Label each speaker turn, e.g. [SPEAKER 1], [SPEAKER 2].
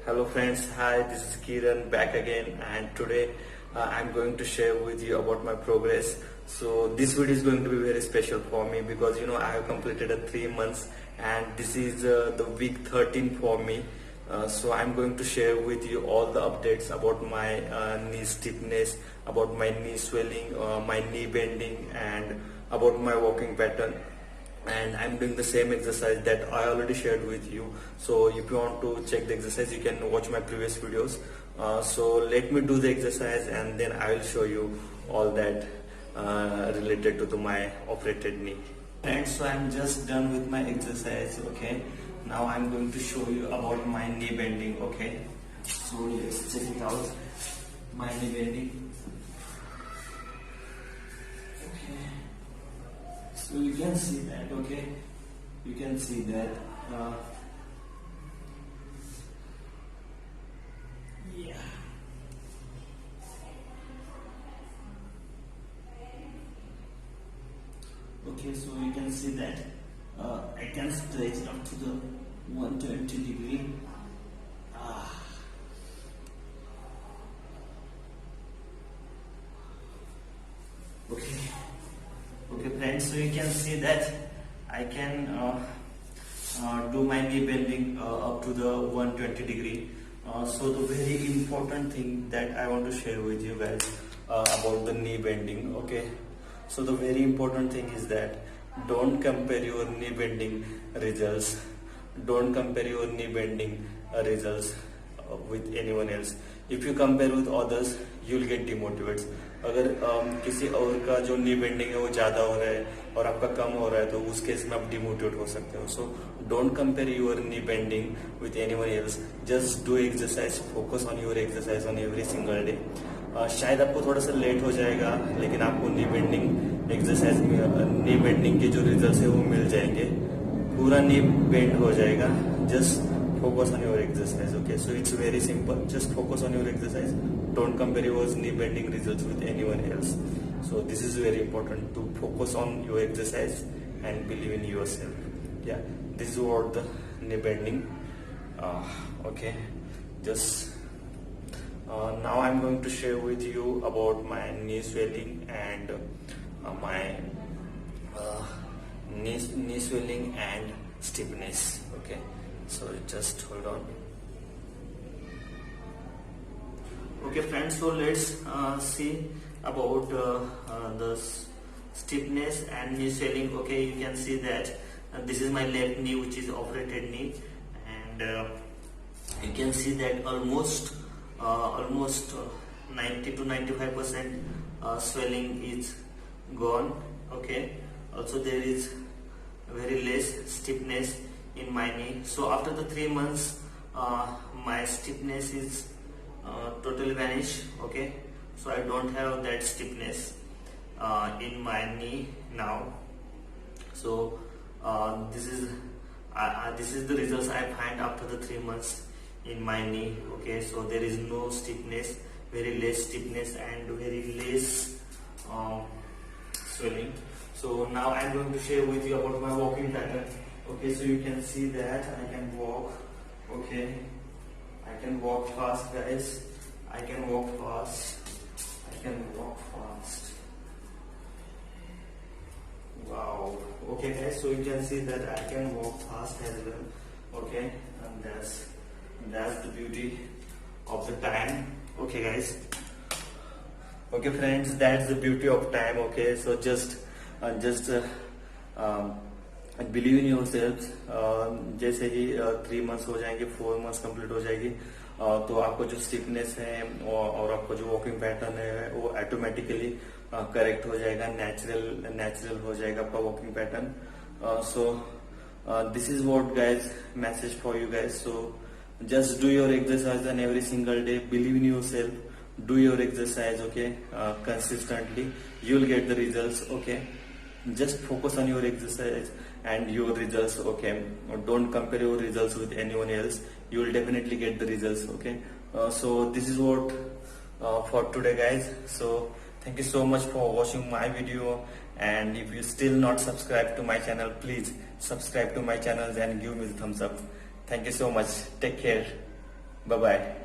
[SPEAKER 1] Hello friends, hi, this is Kiran back again, and today I'm going to share with you about my progress. So this video is going to be very special for me because I have completed a 3 months and this is the week 13 for me. So I'm going to share with you all the updates about my knee stiffness, about my knee swelling, my knee bending, and about my walking pattern. And I'm doing the same exercise that I already shared with you. So if you want to check the exercise, you can watch my previous videos. So let me do the exercise and then I will show you all that related to my operated knee. And so I'm just done with my exercise. Okay, now I'm going to show you about my knee bending. Okay, so let's check it out. My knee bending. So you can see that, okay? You can see that. Yeah. Okay, so you can see that I can stretch up to the 120 degree. Okay. Okay friends, so you can see that I can do my knee bending up to the 120 degree. So the very important thing that I want to share with you guys about the knee bending. Okay, so the very important thing is that don't compare your knee bending results. Don't compare your knee bending results with anyone else. If you compare with others, you'll get demotivated. अगर किसी और का जो नी bending है वो ज़्यादा हो रहा है और आपका कम हो रहा है तो उस केस में आप डिमोटिवेट हो सकते हो. So don't compare your knee bending with anyone else. Just do exercise, focus on your exercise on every single day. शायद आपको थोड़ा सा लेट हो जाएगा लेकिन आपको नी बेंडिंग एक्सरसाइज में नी बेंडिंग के जो रिजल्ट है वो मिल जाएंगे. पूरा नी बेंड हो जाएगा. Just focus on your exercise. Okay, so it's very simple. Just focus on your exercise. Don't compare your knee bending results with anyone else. So this is very important, to focus on your exercise and believe in yourself. Yeah, this is what the knee bending. Okay, just now I'm going to share with you about my knee swelling and my knee swelling and stiffness. Okay, so just hold on. Okay friends, so let's see about the stiffness and knee swelling. Okay, you can see that this is my left knee, which is operated knee, and you can see that almost 90 to 95% swelling is gone. Okay, also there is very less stiffness in my knee. So after the 3 months my stiffness is totally vanished. Okay, so I don't have that stiffness in my knee now. So this is the results I find after the 3 months in my knee. Okay, so there is no stiffness, very less stiffness and very less swelling. So now I'm going to share with you about my walking pattern. Okay, so you can see that I can walk. Okay, I can walk fast guys. I can walk fast. I can walk fast. Wow. Okay guys, so you can see that I can walk fast as well. Okay, and that's the beauty of the time. Okay guys. Okay friends, that's the beauty of time. Okay, so just believe in your self. जैसे ही 3 months हो जाएंगे, 4 months complete हो जाएगी, तो आपको जो stiffness है और आपको जो वॉकिंग पैटर्न है वो ऑटोमेटिकली करेक्ट हो जाएगा. नेचुरल हो जाएगा आपका walking pattern. So this is what guys message for you guys. So just do your exercise on every single day. Believe in your self. Do your exercise. Okay, consistently you will get the results. Okay, just focus on your exercise and your results. Okay, don't compare your results with anyone else. You will definitely get the results. Okay, so this is what for today guys. So thank you so much for watching my video, and if you still not subscribed to my channel, please subscribe to my channel and give me the thumbs up. Thank you so much. Take care. Bye bye.